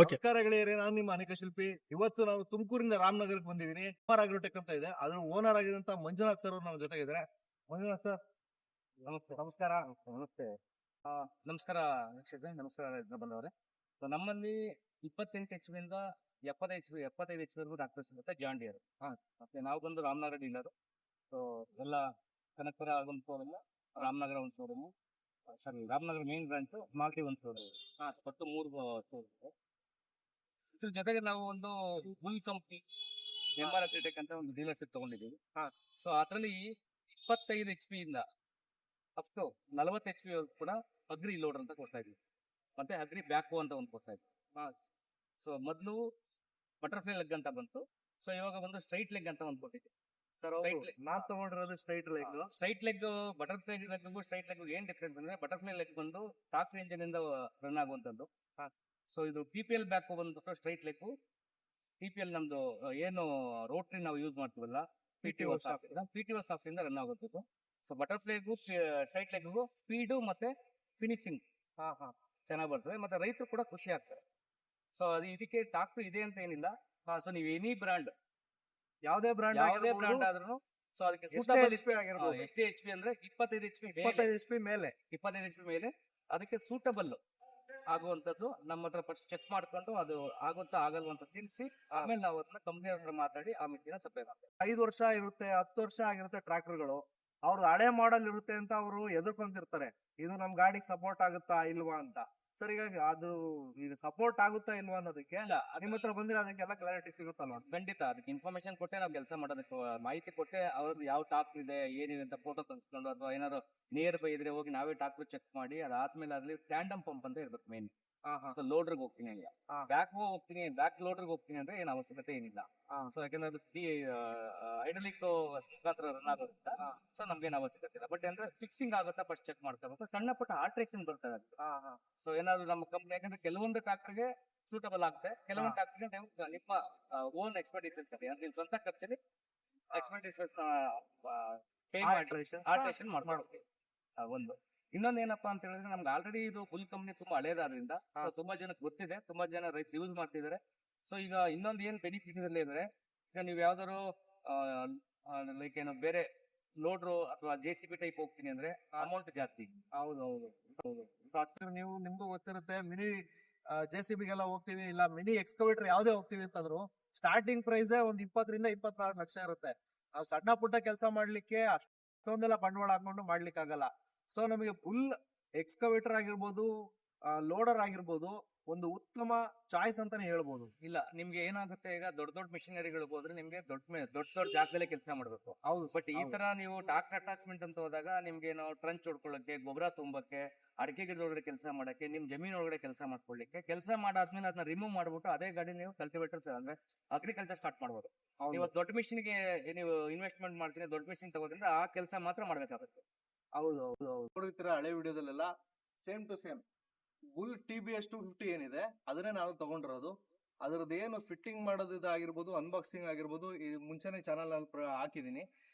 Okay. ನಮಸ್ಕಾರ ಗೆಳೆಯರೇ, ನಾನು ನಿಮ್ಮ ಅನೇಕ ಶಿಲ್ಪಿ. ಇವತ್ತು ನಾವು ತುಮಕೂರಿಂದ ರಾಮನಗರಕ್ಕೆ ಬಂದಿದ್ದೀನಿ. ಕುಮಾರ್ ಅಗ್ರೋಟೆಕ್ ಅಂತ ಇದೆ, ಅದ್ರ ಓನರ್ ಆಗಿದಂತ ಮಂಜುನಾಥ್ ಸರ್ ಅವರು ನಮ್ಮ ಜೊತೆಗಿದ್ದಾರೆ. ಮಂಜುನಾಥ್ ಸರ್ ನಮಸ್ತೆ. ನಮಸ್ಕಾರ. ನಮಸ್ತೆ. ನಮಸ್ಕಾರ ವೀಕ್ಷಕರೇ, ನಮಸ್ಕಾರ ರೈತ ಬಂದವರೇ. ಸೊ ನಮ್ಮಲ್ಲಿ 28 ಎಚ್ ಇಂದ 75 ಎಚ್ ವರೆಗೂ ಡಾಕ್ಟರ್ ಸಿಗುತ್ತೆ ಜಾನ್ ಡಿಯರ್. ಮತ್ತೆ ನಾವು ಬಂದು ರಾಮನಗರ ಡೀಲರ್. ಸೊ ಎಲ್ಲ ಕನಕಪುರ ಒಂದು ಶೋರೂಮ್, ರಾಮನಗರ ಒಂದು ಶೋರೂಮ್, ಸಾರಿ ರಾಮನಗರ ಮೇನ್ ಬ್ರಾಂಚ್, ಮಾಲ್ಟಿ ಒಂದು ಶೋರೂಮ್. ಒಟ್ಟು 3 ಶೋರೂಮ್. ಇದ್ರ ಜೊತೆಗೆ ನಾವು ಒಂದು ಬುಲ್ ಕಂಪ್ನಿ ಎಂಬರ್ ಅಗ್ರಿಟೆಕ್ ಅಂತ ಒಂದು ಡೀಲರ್ಶಿಪ್ ತಗೊಂಡಿದ್ದೀವಿ. ಸೊ ಅದರಲ್ಲಿ 25 ಎಚ್ ಇಂದ ಅಪ್ ಟು 40 ಎಚ್ ಕೂಡ ಅಗ್ರಿ ಲೋಡರ್ ಅಂತ ಕೊಡ್ತಾ ಇದ್ವಿ. ಮತ್ತೆ ಅಗ್ರಿ ಬ್ಯಾಕೋ ಅಂತ ಒಂದು ಕೊಡ್ತಾ ಇದ್ವಿ. ಸೊ ಮೊದಲು ಬಟರ್ಫ್ಲೈ ಲೆಗ್ ಅಂತ ಬಂತು. ಸೊ ಇವಾಗ ಒಂದು ಸ್ಟ್ರೈಟ್ ಲೆಗ್ ಅಂತ ಒಂದು ಕೊಟ್ಟಿದ್ವಿ. ಸರ್ ನಾನ್ ತಗೊಂಡಿರೋದು straight leg. Straight leg butterfly ಲೆಗ್ಗೂ ಸ್ಟ್ರೈಟ್ ಲೆಗ್ ಏನ್ ಡಿಫ್ರೆನ್ಸ್ ಅಂದ್ರೆ, ಬಟರ್ಫ್ಲೈ ಲೆಗ್ ಬಂದು ಟ್ರಾಕ್ಟರ್ ಇಂಜಿನ್ ಇಂದ ರನ್ ಆಗುವಂತದ್ದು. ಸೊ ಇದು TPL ಬ್ಯಾಕೋ ಬಂದ್ಬಿಟ್ಟು ಸ್ಟ್ರೈಟ್ ಲೆಗ್. TPL ನಮ್ದು ಏನು ರೋಟ್ರಿ ನಾವು ಯೂಸ್ ಮಾಡ್ತೀವಲ್ಲ, PTO ಸಾಫ್ಟ್ ಇಂದ ರನ್ ಆಗುತ್ತಿದ್ದು. ಸೊ ಬಟರ್ಫ್ಲೈಗೂ ಸ್ಟ್ರೈಟ್ ಲೆಗ್ಗೂ ಸ್ಪೀಡು ಮತ್ತೆ ಫಿನಿಶಿಂಗ್ ಚೆನ್ನಾಗಿ ಬರ್ತದೆ, ಮತ್ತೆ ರೈತರು ಕೂಡ ಖುಷಿ ಆಗ್ತಾರೆ. ಸೊ ಅದು ಇದಕ್ಕೆ ಟ್ರಾಕ್ಟರ್ ಇದೆ ಅಂತ ಏನಿಲ್ಲ. ಸೊ ನೀವು ಎನಿ ಬ್ರಾಂಡ್, ಯಾವುದೇ ಬ್ರಾಂಡ್ ಆದ್ರೂ ಸೊ ಅದಕ್ಕೆ ಎಷ್ಟೇ ಎಚ್ ಪಿ ಅಂದ್ರೆ 25 ಎಚ್ ಪಿ 25 ಎಚ್ ಪಿ ಮೇಲೆ ಅದಕ್ಕೆ ಸೂಟಬಲ್ ಆಗುವಂತದ್ದು ನಮ್ಮ ಹತ್ರ ಫಸ್ಟ್ ಚೆಕ್ ಮಾಡ್ಕೊಂಡು ಅದು ಆಗುತ್ತಾ ಆಗಲ್ವಾ ಅಂತ ತಿಳಿಸಿ, ಆಮೇಲೆ ನಾವು ಅದನ್ನ ಕಂಪ್ನಿ ಹತ್ರ ಮಾತಾಡಿ ಆ ಮಿಷಿನ ಸಪ್ಲೈ ಮಾಡ್ತೇವೆ. 5 ವರ್ಷ ಇರುತ್ತೆ, 10 ವರ್ಷ ಆಗಿರುತ್ತೆ ಟ್ರಾಕ್ಟರ್ಗಳು. ಅವ್ರದ್ದು ಹಳೆ ಮಾಡೆಲ್ ಇರುತ್ತೆ ಅಂತ ಅವರು ಎದುರ್ಕೊಂತಿರ್ತಾರೆ, ಇದು ನಮ್ ಗಾಡಿಗೆ ಸಪೋರ್ಟ್ ಆಗುತ್ತಾ ಇಲ್ವಾ ಅಂತ. ಸರ್ ಈಗ ಅದು ಈಗ ಸಪೋರ್ಟ್ ಆಗುತ್ತಾ ಇಲ್ವಾ ಅನ್ನೋದಕ್ಕೆ ನಿಮ್ಮ ಹತ್ರ ಬಂದಿರೋ ಅದಕ್ಕೆಲ್ಲ ಕ್ಲಾರಿಟಿ ಸಿಗುತ್ತಲ್ಲ? ಖಂಡಿತ ಅದಕ್ಕೆ ಇನ್ಫಾರ್ಮೇಶನ್ ಕೊಟ್ಟೆ ನಾವು ಕೆಲಸ ಮಾಡೋದಕ್ಕೆ, ಮಾಹಿತಿ ಕೊಟ್ಟೆ ಅವ್ರದ್ದು ಯಾವ ಟಾಪ್ ಇದೆ ಏನಿದೆ ಅಂತ ಫೋಟೋ ತೆಗೆಸ್ಕೊಂಡು, ಅಥವಾ ಏನಾದ್ರು ನಿಯರ್ ಬೈ ಇದ್ರೆ ಹೋಗಿ ನಾವೇ ಟಾಪ್ ಚೆಕ್ ಮಾಡಿ, ಅದಾದ್ಮೇಲೆ ಅಲ್ಲಿ ಟ್ಯಾಂಡಮ್ ಪಂಪ್ ಅಂತ ಇರ್ಬೇಕು ಮೇನ್. ಸೊ ಲೋಡ್ರಿಗೆ ಹೋಗ್ತೀನಿ ಇಲ್ಲ ಬ್ಯಾಕ್ ಲೋಡ್ರಿಗೆ ಹೋಗ್ತೀನಿ ಅಂದ್ರೆ ಏನು ಅವಶ್ಯಕತೆ ಏನಿಲ್ಲ. ಸೊ ಯಾಕಂದ್ರೆ ಅದು ಹೈಡ್ರಾಲಿಕ್ ರನ್ ಆಗೋದ್ರಿಂದ ಸೊ ನಮ್ಗೇನು ಅವಶ್ಯಕತೆ ಇಲ್ಲ. ಬಟ್ ಅಂದ್ರೆ ಫಿಕ್ಸಿಂಗ್ ಆಗುತ್ತಾ ಫಸ್ಟ್ ಚೆಕ್ ಮಾಡ್ಕೋಬೇಕು. ಸಣ್ಣ ಪುಟ್ಟ ಆಲ್ಟ್ರೇಷನ್ ಬರ್ತದೆ. ಸೊ ಏನಾದ್ರು ನಮ್ಮ ಕಂಪ್ನಿ, ಯಾಕಂದ್ರೆ ಕೆಲವೊಂದು ಟ್ರಾಕ್ಟರ್ಗೆ ಸೂಟಬಲ್ ಆಗುತ್ತೆ, ಕೆಲವೊಂದು ಟ್ರಾಕ್ಟರ್ಗೆ ನೀವು ನಿಮ್ಮ ಓನ್ ಎಕ್ಸ್ಪೆಂಡಿಚರ್ಸ್ ಅಂದ್ರೆ ನಿಮ್ಮ ಸ್ವಂತ ಖರ್ಚಲ್ಲಿ ಎಕ್ಸ್ಪೆಂಡಿಚರ್ಸ್ ಆಲ್ಟ್ರೇಷನ್ ಮಾಡ್ಕೊಳ್ತೀವಿ. ಒಂದು ಇನ್ನೊಂದು ಏನಪ್ಪಾ ಅಂತ ಹೇಳಿದ್ರೆ, ನಮ್ಗೆ ಆಲ್ರೆಡಿ ಇದು ಫುಲ್ ಕಂಪ್ನಿ ತುಂಬಾ ಹಳೇದಾದ್ರಿಂದ ತುಂಬಾ ಜನಕ್ಕೆ ಗೊತ್ತಿದೆ, ತುಂಬಾ ಜನ ರೈತರು ಯೂಸ್ ಮಾಡ್ತಿದ್ದಾರೆ. ಸೊ ಈಗ ಇನ್ನೊಂದು ಏನ್ ಬೆನಿಫಿಟ್ ಇದೆ ಅಂದ್ರೆ, ಈಗ ನೀವು ಯಾವ್ದಾದ್ರು ಲೈಕ್ ಏನು ಬೇರೆ ಲೋಡ್ರು ಅಥವಾ JCB ಟೈಪ್ ಹೋಗ್ತೀನಿ ಅಂದ್ರೆ ಅಮೌಂಟ್ ಜಾಸ್ತಿ. ಹೌದೌದು. ಸೊ ಅಷ್ಟೇ ನೀವು ನಿಮ್ಗೂ ಗೊತ್ತಿರುತ್ತೆ, ಮಿನಿ JCBಗೆಲ್ಲ ಹೋಗ್ತೀವಿ, ಇಲ್ಲ ಮಿನಿ ಎಕ್ಸ್ಕವೇಟರ್ ಯಾವ್ದೇ ಹೋಗ್ತೀವಿ ಅಂತಂದ್ರು ಸ್ಟಾರ್ಟಿಂಗ್ ಪ್ರೈಸ್ ಒಂದು 20 ರಿಂದ 24 ಲಕ್ಷ ಇರುತ್ತೆ. ನಾವು ಸಣ್ಣ ಪುಟ್ಟ ಕೆಲಸ ಮಾಡ್ಲಿಕ್ಕೆ ಅಷ್ಟೊಂದೆಲ್ಲ ಬಂಡವಾಳ ಹಾಕೊಂಡು ಮಾಡ್ಲಿಕ್ಕೆ ಆಗಲ್ಲ. ಸೊ ನಮಗೆ ಫುಲ್ ಎಕ್ಸ್ಕವೇಟರ್ ಆಗಿರ್ಬೋದು, ಲೋಡರ್ ಆಗಿರ್ಬೋದು, ಒಂದು ಉತ್ತಮ ಚಾಯ್ಸ್ ಅಂತಾನೆ ಹೇಳ್ಬೋದು. ಇಲ್ಲ ನಿಮ್ಗೆ ಏನಾಗುತ್ತೆ, ಈಗ ದೊಡ್ಡ ದೊಡ್ಡ ಮಿಷನರಿಗಳು ಹೋದ್ರೆ ನಿಮ್ಗೆ ದೊಡ್ಡ ಜಾಗದಲ್ಲೇ ಕೆಲಸ ಮಾಡ್ಬೇಕು. ಹೌದು. ಬಟ್ ಈ ತರ ನೀವು ಟ್ರಾಕ್ಟರ್ ಅಟ್ಯಾಚ್ಮೆಂಟ್ ಅಂತ ಹೋದಾಗ ನಿಮ್ಗೆ ಏನೋ ಟ್ರಂಚ್ ಹೊಡ್ಕೊಳ್ಳಕ್ಕೆ, ಗೊಬ್ಬರ ತುಂಬಕ್ಕೆ, ಅಡಿಕೆ ಗಿಡದ ಒಳಗಡೆ ಕೆಲಸ ಮಾಡಕ್ಕೆ, ನಿಮ್ ಜಮೀನ್ ಒಳಗಡೆ ಕೆಲಸ ಮಾಡ್ಕೊಳ್ಳಿಕ್ಕೆ, ಕೆಲಸ ಮಾಡಾದ್ಮೇಲೆ ಅದನ್ನ ರಿಮೂವ್ ಮಾಡ್ಬಿಟ್ಟು ಅದೇ ಗಾಡಿ ನೀವು ಕಲ್ಟಿವೇಟರ್ಸ್ ಅಂದ್ರೆ ಅಗ್ರಿಕಲ್ಚರ್ ಸ್ಟಾರ್ಟ್ ಮಾಡ್ಬೋದು. ಇವತ್ತು ದೊಡ್ಡ ಮಿಷಿನ್ಗೆ ನೀವು ಇನ್ವೆಸ್ಟ್ಮೆಂಟ್ ಮಾಡ್ತೀನಿ, ದೊಡ್ಡ ಮಿಷಿನ್ ತಗೋದ್ರಿಂದ ಆ ಕೆಲಸ ಮಾತ್ರ ಮಾಡ್ಬೇಕಾಗುತ್ತೆ. ಹೌದು. ನೋಡಿರ್ತೀರ ಹಳೆ ವಿಡಿಯೋದಲ್ಲೆಲ್ಲ same to same bull TBS 250 ಏನಿದೆ ಅದನ್ನೇ ನಾನು ತಗೊಂಡಿರೋದು. ಅದರದ್ದು ಏನು ಫಿಟ್ಟಿಂಗ್ ಮಾಡೋದು ಆಗಿರ್ಬೋದು, ಅನ್ಬಾಕ್ಸಿಂಗ್ ಆಗಿರ್ಬೋದು, ಈ ಮುಂಚೆನೆ ಚಾನಲ್ ಅಲ್ಲಿ ಹಾಕಿದೀನಿ,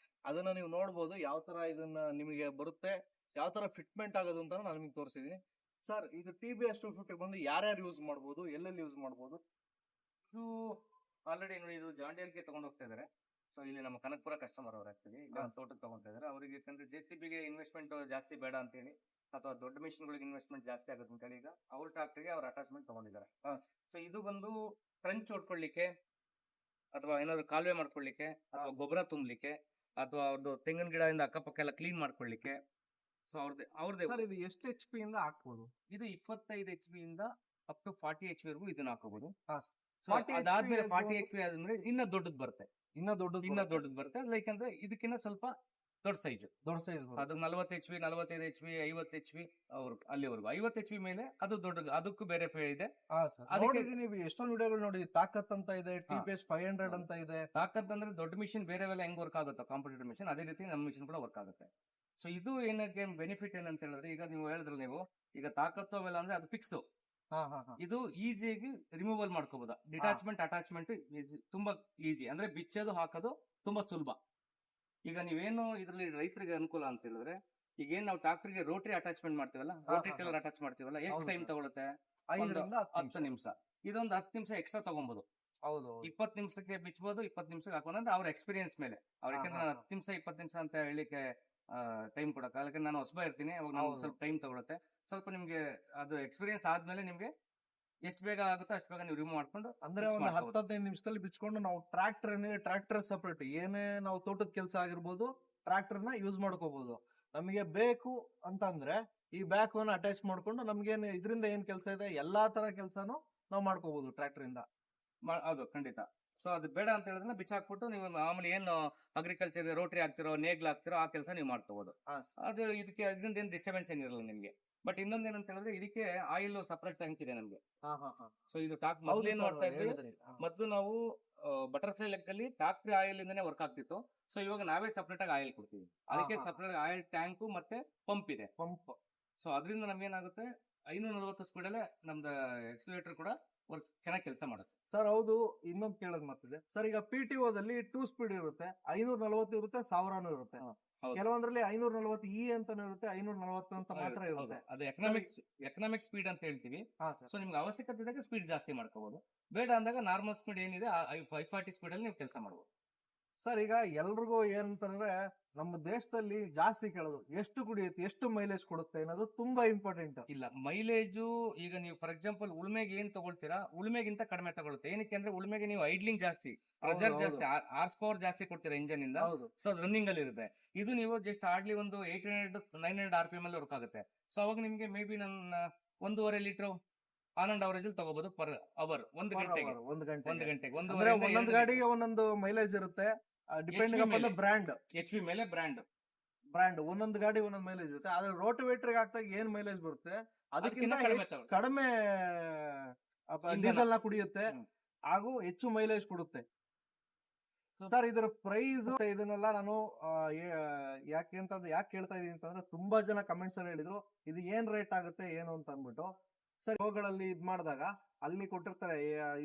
ಅದನ್ನ ನೀವು ನೋಡ್ಬೋದು. ಯಾವ ತರ ಇದನ್ನ ನಿಮಗೆ ಬರುತ್ತೆ, ಯಾವ ತರ ಫಿಟ್ಮೆಂಟ್ ಆಗೋದು ಅಂತ ನಾನು ನಿಮ್ಗೆ ತೋರಿಸಿದೀನಿ. ಸರ್ ಇದು TBS 250 ಬಂದು ಯಾರ್ಯಾರು ಯೂಸ್ ಮಾಡ್ಬೋದು, ಎಲ್ಲೆಲ್ಲಿ ಯೂಸ್ ಮಾಡ್ಬೋದು? ಇದು ಆಲ್ರೆಡಿ ನೋಡಿ, ಇದು ಜಾಂಡಿಯರ್ಗೆ ತಗೊಂಡು ಹೋಗ್ತಾ ಇದಾರೆ. ಸೊ ಇಲ್ಲಿ ನಮ್ಮ ಕನಕಪುರ ಕಸ್ಟಮರ್ ಅವ್ರು ಆಗ್ತೀವಿ, ತೋಟಕ್ಕೆ ತಗೊಂತಾ ಇದಾರೆ. ಅವ್ರಿಗೆ ಯಾಕಂದ್ರೆ JCBಗೆ ಇನ್ವೆಸ್ಟ್ಮೆಂಟ್ ಜಾಸ್ತಿ ಬೇಡ ಅಂತ ಹೇಳಿ, ಅಥವಾ ದೊಡ್ಡ ಮಿಷಿನ್ ಗಳಿಗೆ ಇನ್ವೆಸ್ಟ್ಮೆಂಟ್ ಜಾಸ್ತಿ ಆಗುತ್ತೆ ಅಂತ ಹೇಳಿ ಈಗ ಅವ್ರ ಟ್ರಾಕ್ಟರ್ಗೆ ಅವ್ರ ಅಟ್ಯಾಚ್ಮೆಂಟ್ ತಗೊಂಡಿದ್ದಾರೆ. ಸೊ ಇದು ಬಂದು ಟ್ರಂಚ್ ಹೊಡ್ಕೊಳ್ಳಿಕ್ಕೆ, ಅಥವಾ ಏನಾದ್ರು ಕಾಲುವೆ ಮಾಡ್ಕೊಳ್ಳಿಕ್ಕೆ, ಅಥವಾ ಗೊಬ್ಬರ ತುಂಬಲಿಕ್ಕೆ, ಅಥವಾ ಅವ್ರದ್ದು ತೆಂಗಿನ ಗಿಡದಿಂದ ಅಕ್ಕಪಕ್ಕ ಎಲ್ಲ ಕ್ಲೀನ್ ಮಾಡ್ಕೊಳ್ಳಿಕ್ಕೆ. ಸೊ ಅವ್ರದ್ದೇ. ಸರ್ ಇದು ಎಷ್ಟು HP ಇಂದ ಹಾಕ್ಬೋದು? ಇದು 25 HP ಇಂದ ಅಪ್ ಟು 40 HP ವರೆಗೂ ಇದನ್ನ ಹಾಕೋಬಹುದು. ಸೊ 40 ಅದಾದ್ಮೇಲೆ 40 HP ಆದ್ಮೇಲೆ ಇನ್ನ ದೊಡ್ಡದು ಬರುತ್ತೆ, ಇನ್ನ ದೊಡ್ಡದು ಬರುತ್ತೆ. ಲೈಕ್ ಅಂದ್ರೆ ಇದಕ್ಕಿಂತ ಸ್ವಲ್ಪ ದೊಡ್ಡ ಸೈಜ್ ಅದು 40 HP, 45 HP, 50 HP ಅಲ್ಲಿವರೆಗೂ. 50 HP ಮೇಲೆ ಅದು ದೊಡ್ಡದು, ಅದಕ್ಕೂ ಬೇರೆ ಇದೆ. ನೀವು ಎಷ್ಟೊಂದು ವಿಡಿಯೋಗಳು ನೋಡಿ, ತಾಕತ್ ಅಂತ ಇದೆ, TPS 500 ಅಂತ ಇದೆ. ತಾಕತ್ ಅಂದ್ರೆ ದೊಡ್ಡ ಮಿಷಿನ್ ಬೇರೆವೆಲ್ಲ ಹೆಂಗ್ ವರ್ಕ್ ಆಗುತ್ತೆ ಕಾಂಪಿಟೇಟಿವ್ ಮಿಷಿನ್, ಅದೇ ರೀತಿ ನಮ್ಮ ಮಿಷಿನ್ ಕೂಡ ವರ್ಕ್ ಆಗುತ್ತೆ. ಸೊ ಇದು ಏನಕ್ಕೆ ಬೆನಿಫಿಟ್ ಏನಂತ ಹೇಳಿದ್ರೆ, ಈಗ ನೀವು ಹೇಳಿದ್ರೆ ನೀವು ಈಗ ತಾಕತ್ತು ಅವೆಲ್ಲ ಅಂದ್ರೆ ಅದು ಫಿಕ್ಸ್, ಇದು ಈಸಿಯಾಗಿ ರಿಮೂವಲ್ ಮಾಡ್ಕೋಬಹುದು. ಡಿಟ್ಯಾಚ್ಮೆಂಟ್ ಅಟ್ಯಾಚ್ಮೆಂಟ್ ತುಂಬಾ ಈಸಿ, ಅಂದ್ರೆ ಬಿಚ್ಚೋದು ಹಾಕೋದು ತುಂಬಾ ಸುಲಭ. ಈಗ ನೀವೇನು ಇದ್ರಲ್ಲಿ ರೈತರಿಗೆ ಅನುಕೂಲ ಅಂತ ಹೇಳಿದ್ರೆ, ಈಗ ಏನ್ ನಾವು ಟ್ರಾಕ್ಟರ್ಗೆ ರೋಟರಿ ಅಟ್ಯಾಚ್ಮೆಂಟ್ ಮಾಡ್ತೀವಲ್ಲ, ರೋಟರಿ ಟೇಲರ್ ಅಟ್ಯಾಚ್ ಮಾಡ್ತೀವಲ್ಲ, ಎಷ್ಟು ಟೈಮ್ ತಗೊಳುತ್ತೆ? 5ರಿಂದ 10 10 ನಿಮಿಷ. ಇದೊಂದು 10 ನಿಮಿಷ ಎಕ್ಸ್ಟ್ರಾ ತಗೊಬಹುದು. ಹೌದು 20 ನಿಮಿಷಕ್ಕೆ ಬಿಚ್ಚಬಹುದು, 20 ನಿಮಿಷಕ್ಕೆ ಹಾಕೋದು ಅಂದ್ರೆ ಅವ್ರ ಎಕ್ಸ್ಪೀರಿಯನ್ಸ್ ಮೇಲೆ. ಯಾಕಂದ್ರೆ ನಾನು 10 ನಿಮಿಷ 20 ನಿಮಿಷ ಅಂತ ಹೇಳಿಕ್ಕೆ ಟೈಮ್ ಕೊಡಕ್ಕೆ, ಯಾಕಂದ್ರೆ ನಾನು ಹೊಸಬ ಇರ್ತೀನಿ, ಅವಾಗ ನಮ್ಗೆ ಸ್ವಲ್ಪ ಟೈಮ್ ತಗೊಳುತ್ತೆ. ಸ್ವಲ್ಪ ನಿಮ್ಗೆ ಅದು ಎಕ್ಸ್ಪೀರಿಯನ್ಸ್ ಆದ್ಮೇಲೆ ನಿಮ್ಗೆ ಎಷ್ಟು ಬೇಗ ಆಗುತ್ತೋ ಅಷ್ಟು ಬೇಗ ನೀವು ರಿಮೂವ್ ಮಾಡ್ಕೊಂಡು ಅಂದ್ರೆ ಒಂದು 10-15 ನಿಮಿಷದಲ್ಲಿ ಬಿಚ್ಕೊಂಡು ನಾವು ಟ್ರಾಕ್ಟರ್ ಸಪರೇಟ್ ಏನೇ ನಾವು ತೋಟದ ಕೆಲಸ ಆಗಿರ್ಬೋದು ಟ್ರಾಕ್ಟರ್ನ ಯೂಸ್ ಮಾಡ್ಕೋಬಹುದು. ನಮಗೆ ಬೇಕು ಅಂತಂದ್ರೆ ಈ ಬ್ಯಾಕ್ ಅನ್ನು ಅಟ್ಯಾಚ್ ಮಾಡ್ಕೊಂಡು ನಮ್ಗೇನು ಇದರಿಂದ ಏನ್ ಕೆಲಸ ಇದೆ ಎಲ್ಲಾ ತರ ಕೆಲಸನೂ ನಾವು ಮಾಡ್ಕೋಬಹುದು ಟ್ರಾಕ್ಟರ್ ಇಂದ. ಹೌದು ಖಂಡಿತ. ಸೊ ಅದು ಬೇಡ ಅಂತ ಹೇಳಿದ್ರೆ ಬಿಚ್ಚಾಕ್ಬಿಟ್ಟು ನೀವು ಮಾಮೂಲಿ ಏನು ಅಗ್ರಿಕಲ್ಚರ್ ರೋಟರಿ ಆಗ್ತಿರೋ ನೇಗ್ಲ್ ಆಗ್ತಿರೋ ಆ ಕೆಲಸ ನೀವು ಮಾಡ್ಕೋಬಹುದು. ಅದು ಇದಕ್ಕೆ ಅದರಿಂದ ಏನು ಡಿಸ್ಟರ್ಬೆನ್ಸ್ ಏನಿರಲ್ಲ ನಿಮ್ಗೆ. ಬಟ್ ಇನ್ನೊಂದ್ ಏನಂತ ಹೇಳಿದ್ರೆ ಇದಕ್ಕೆ ಆಯಿಲ್ ಸಪರೇಟ್ ಟ್ಯಾಂಕ್ ಇದೆ ನಮ್ಗೆ. ಸೊ ಇದು ಮೊದ್ಲು ಏನ್ ಮಾಡ್ತಾ ಇದ್ವಿ, ಮೊದ್ಲು ನಾವು ಬಟರ್ಫ್ಲೈ ಲೆಕ್ಕಲ್ಲಿ ಫ್ಯಾಕ್ಟ್ರಿ ಆಯಿಲ್ ಇಂದಾನೆ ವರ್ಕ್ ಆಗ್ತಿತ್ತು. ಸೊ ಇವಾಗ ನಾವೇ ಸಪರೇಟ್ ಆಗಿ ಆಯಿಲ್ ಕೊಡ್ತೀವಿ. ಅದಕ್ಕೆ ಸಪರೇಟ್ ಆಯಿಲ್ ಟ್ಯಾಂಕ್ ಮತ್ತೆ ಪಂಪ್ ಇದೆ. ಸೊ ಅದರಿಂದ ನಮ್ಗೇನಾಗುತ್ತೆ 540 ಸ್ಪೀಡಲ್ಲೇ ನಮ್ದು ಎಕ್ಸಿಲೇಟರ್ ಕೂಡ ವರ್ಕ್ ಚೆನ್ನಾಗಿ ಕೆಲಸ ಮಾಡುತ್ತೆ. ಸರ್ ಹೌದು, ಇನ್ನೊಂದು ಕೇಳೋದ್ ಮಾತಿದೆ ಸರ್. ಈಗ PTO ದಲ್ಲಿ 2 ಸ್ಪೀಡ್ ಇರುತ್ತೆ, 540 ಇರುತ್ತೆ, 1000 ಇರುತ್ತೆ. ಕೆಲವೊಂದ್ರಲ್ಲಿ 540 ಅಂತಾನು ಇರುತ್ತೆ, 540 ಅಂತ ಮಾತ್ರ ಇರುತ್ತೆ. ಅದು ಎಕನಾಮಿಕ್ ಸ್ಪೀಡ್ ಅಂತ ಹೇಳ್ತೀವಿ. ಸೊ ನಿಮ್ಗೆ ಅವಶ್ಯಕತೆ ಇದ್ದಾಗ ಸ್ಪೀಡ್ ಜಾಸ್ತಿ ಮಾಡ್ಕೋಬಹುದು, ಬೇಡ ಅಂದಾಗ ನಾರ್ಮಲ್ ಸ್ಪೀಡ್ ಏನಿದೆ 540 ಸ್ಪೀಡ್ ಅಲ್ಲಿ ನೀವು ಕೆಲಸ ಮಾಡಬಹುದು. ಸರ್ ಈಗ ಎಲ್ರಿಗೂ ಏನಂತಂದ್ರೆ ನಮ್ಮ ದೇಶದಲ್ಲಿ ಜಾಸ್ತಿ ಕೇಳೋದು ಎಷ್ಟು ಕುಡಿಯುತ್ತೆ, ಎಷ್ಟು ಮೈಲೇಜ್ ಕೊಡುತ್ತೆ ಅನ್ನೋದು ತುಂಬಾ ಇಂಪಾರ್ಟೆಂಟ್. ಇಲ್ಲ, ಮೈಲೇಜು ಈಗ ನೀವು ಫಾರ್ ಎಕ್ಸಾಂಪಲ್ ಉಳ್ಮೆಗೆ ಏನ್ ತಗೊಳ್ತೀರಾ, ಉಳ್ಮೆಗಿಂತ ಕಡಿಮೆ ತಗೊಳುತ್ತೆ. ಏನಕ್ಕೆ ಅಂದ್ರೆ ಉಳ್ಮೆಗೆ ನೀವು ಐಡ್ಲಿಂಗ್ ಜಾಸ್ತಿ, ಪ್ರೆಜರ್ ಜಾಸ್ತಿ, ಹಾರ್ಸ್ ಪವರ್ ಜಾಸ್ತಿ ಕೊಡ್ತೀರಾ ಇಂಜನ್ ಇಂದ. ಸೊ ಅದು ರನ್ನಿಂಗ್ ಅಲ್ಲಿ ಇರುತ್ತೆ. ಇದು ನೀವು ಜಸ್ಟ್ ಹಾರ್ಡ್ಲಿ ಒಂದು 800-900 RPM ಅಲ್ಲಿ ವರ್ಕ್ ಆಗುತ್ತೆ. ಸೊ ಅವಾಗ ನಿಮ್ಗೆ ಮೇ ಬಿ ನನ್ನ 1.5 ಲೀಟರ್ ಆನ್ ಅಂಡ್ ಅವರೇಜ್ ಅಲ್ಲಿ ತಗೋಬಹುದು ಪರ್ ಅವರ್, ಒಂದು ಗಂಟೆಗೆ. ಒಂದೊಂದು ಗಾಡಿಗೆ ಒಂದೊಂದು ಮೈಲೇಜ್ ಇರುತ್ತೆ, depending upon the brand. HP ಮೇಲೆ ಬ್ರ್ಯಾಂಡ್ ಒಂದೊಂದು ಗಾಡಿ ಒಂದೊಂದು ಮೈಲೇಜ್ ಇರುತ್ತೆ. ಆದ್ರೆ ರೋಟೋವೇಟರ್ ಹಾಕ್ದಾಗ ಏನ್ ಮೈಲೇಜ್ ಬರುತ್ತೆ ಅದಕ್ಕಿಂತ ಕಡಿಮೆ ಡೀಸೆಲ್ ನ ಕುಡಿಯುತ್ತೆ ಹಾಗೂ ಹೆಚ್ಚು ಮೈಲೇಜ್ ಕೊಡುತ್ತೆ. ಸರ್ ಇದರ ಪ್ರೈಸ್ ಇದನ್ನೆಲ್ಲ ನಾನು ಯಾಕೆ ಕೇಳ್ತಾ ಇದೀನಿ ಅಂತಂದ್ರೆ ತುಂಬಾ ಜನ ಕಮೆಂಟ್ಸ್ ಅಲ್ಲಿ ಹೇಳಿದ್ರು ಇದು ಏನ್ ರೇಟ್ ಆಗುತ್ತೆ ಏನು ಅಂತ ಅಂದ್ಬಿಟ್ಟು. ಸರ್ ಶೋಗಳಲ್ಲಿ ಇದ್ ಮಾಡಿದಾಗ ಅಲ್ಲಿ ಕೊಟ್ಟಿರ್ತಾರೆ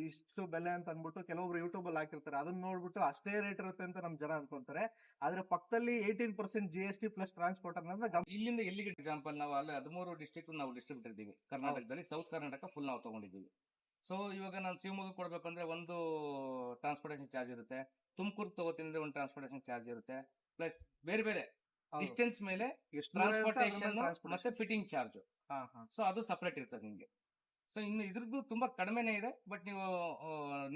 ಇಷ್ಟು ಬೆಲೆ ಅಂತ ಅಂದ್ಬಿಟ್ಟು, ಕೆಲವೊಬ್ರು ಯೂಟ್ಯೂಬ್ ಅಲ್ಲಿ ಹಾಕಿರ್ತಾರೆ, ಅದನ್ನ ನೋಡ್ಬಿಟ್ಟು ಅಷ್ಟೇ ರೇಟ್ ಇರುತ್ತೆ ಅಂತ ನಮ್ ಜನ ಅನ್ಕೊಂತಾರೆ. ಆದ್ರೆ ಪಕ್ಕದಲ್ಲಿ 18% GST ಪ್ಲಸ್ ಟ್ರಾನ್ಸ್ಪೋರ್ಟ್ ಅನ್ನೋದು ಇಲ್ಲಿಂದ ಎಲ್ಲಿಗೆ ಎಕ್ಸಾಂಪಲ್ ನಾವು ಅಲ್ಲಿ 13 ಡಿಸ್ಟ್ರಿಕ್ಟ್ ನಾವು ಡಿಸ್ಟ್ರಿಬ್ಯೂಟ್ ಇದ್ದೀವಿ ಕರ್ನಾಟಕದಲ್ಲಿ. ಸೌತ್ ಕರ್ನಾಟಕ ಫುಲ್ ನಾವು ತಗೊಂಡಿದ್ದೀವಿ. ಸೊ ಇವಾಗ ನಾನು ಶಿವಮೊಗ್ಗ ಕೊಡ್ಬೇಕಂದ್ರೆ ಒಂದು ಟ್ರಾನ್ಸ್ಪೋರ್ಟೇಷನ್ ಚಾರ್ಜ್ ಇರುತ್ತೆ, ತುಮಕೂರು ತಗೋತೀನಿ ಒಂದು ಟ್ರಾನ್ಸ್ಪೋರ್ಟೇಷನ್ ಚಾರ್ಜ್ ಇರುತ್ತೆ, ಪ್ಲಸ್ ಬೇರೆ ಬೇರೆ ಡಿಸ್ಟೆನ್ಸ್ ಮೇಲೆ ಟ್ರಾನ್ಸ್ಪೋರ್ಟೇಷನ್ ಮತ್ತೆ ಫಿಟ್ಟಿಂಗ್ ಚಾರ್ಜ್. ಸೊ ಅದು ಸಪರೇಟ್ ಇರ್ತದೆ ನಿಮ್ಗೆ. ಸೊ ಇನ್ನು ಇದ್ರದ್ದು ತುಂಬಾ ಕಡಿಮೆನೇ ಇದೆ. ಬಟ್ ನೀವು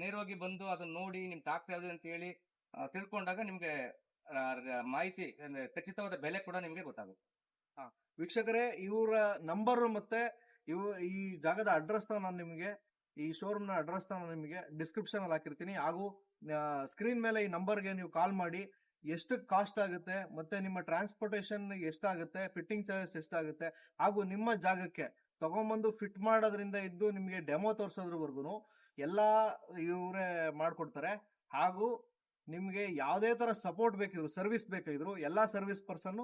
ನೇರವಾಗಿ ಬಂದು ಅದನ್ನ ನೋಡಿ ನಿಮ್ಗೆ ಆಗ್ತಾ ಇದೆ ಅಂತ ಹೇಳಿ ತಿಳ್ಕೊಂಡಾಗ ನಿಮ್ಗೆ ಮಾಹಿತಿ ಖಚಿತವಾದ ಬೆಲೆ ಕೂಡ ನಿಮ್ಗೆ ಗೊತ್ತಾಗುತ್ತೆ. ವೀಕ್ಷಕರೇ, ಇವರ ನಂಬರ್ ಮತ್ತೆ ಈ ಜಾಗದ ಅಡ್ರೆಸ್ ನಾನು ನಿಮಗೆ, ಈ ಶೋರೂಮ್ ನ ಅಡ್ರೆಸ್ ನಾನು ನಿಮಗೆ ಡಿಸ್ಕ್ರಿಪ್ಷನ್ ಅಲ್ಲಿ ಹಾಕಿರ್ತೀನಿ. ಹಾಗೂ ಸ್ಕ್ರೀನ್ ಮೇಲೆ ಈ ನಂಬರ್ಗೆ ನೀವು ಕಾಲ್ ಮಾಡಿ ಎಷ್ಟು ಕಾಸ್ಟ್ ಆಗುತ್ತೆ, ಮತ್ತೆ ನಿಮ್ಮ ಟ್ರಾನ್ಸ್ಪೋರ್ಟೇಷನ್ ಎಷ್ಟಾಗುತ್ತೆ, ಫಿಟ್ಟಿಂಗ್ ಚಾರ್ಜಸ್ ಎಷ್ಟಾಗುತ್ತೆ, ಹಾಗೂ ನಿಮ್ಮ ಜಾಗಕ್ಕೆ ತಗೊಂಬಂದು ಫಿಟ್ ಮಾಡೋದ್ರಿಂದ ಇದ್ದು ನಿಮಗೆ ಡೆಮೋ ತೋರಿಸೋದ್ರವರೆಗೂ ಎಲ್ಲಾ ಇವರೇ ಮಾಡ್ಕೊಡ್ತಾರೆ. ಹಾಗೂ ನಿಮ್ಗೆ ಯಾವುದೇ ತರ ಸಪೋರ್ಟ್ ಬೇಕಿದ್ರು, ಸರ್ವಿಸ್ ಬೇಕಾಗಿದ್ರು ಎಲ್ಲಾ ಸರ್ವಿಸ್ ಪರ್ಸನ್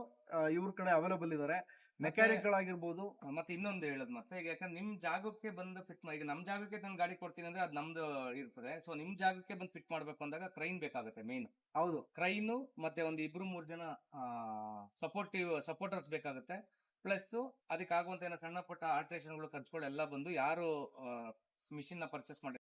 ಇವ್ರ ಕಡೆ ಅವೈಲೇಬಲ್ ಇದಾರೆ. ಮೆಕ್ಯಾನಿಕ್ ಗಳಾಗಿರ್ಬೋದು. ಮತ್ತೆ ಇನ್ನೊಂದು ಹೇಳೋದು, ಮತ್ತೆ ಈಗ ಯಾಕಂದ್ರೆ ನಿಮ್ ಜಾಗಕ್ಕೆ ಬಂದು ಫಿಟ್ ಈಗ ನಮ್ ಜಾಗಕ್ಕೆ ನಾನು ಗಾಡಿ ಕೊಡ್ತೀನಿ ಅಂದ್ರೆ ಅದು ನಮ್ದು ಇರ್ತದೆ. ಸೊ ನಿಮ್ ಜಾಗಕ್ಕೆ ಬಂದು ಫಿಟ್ ಮಾಡ್ಬೇಕು ಅಂದಾಗ ಕ್ರೈನ್ ಬೇಕಾಗುತ್ತೆ ಮೇನ್. ಹೌದು, ಕ್ರೈನು ಮತ್ತೆ ಒಂದು 2-3 ಜನ ಸಪೋರ್ಟರ್ಸ್ ಬೇಕಾಗುತ್ತೆ. ಪ್ಲಸ್ ಅದಕ್ಕೆ ಆಗುವಂತ ಏನೋ ಸಣ್ಣ ಪುಟ್ಟ ಆಲ್ಟ್ರೇಷನ್ ಗಳು ಖರ್ಚುಗಳು ಎಲ್ಲ ಬಂದು ಯಾರು ಮಿಷಿನ್ ನ ಪರ್ಚೇಸ್ ಮಾಡಿ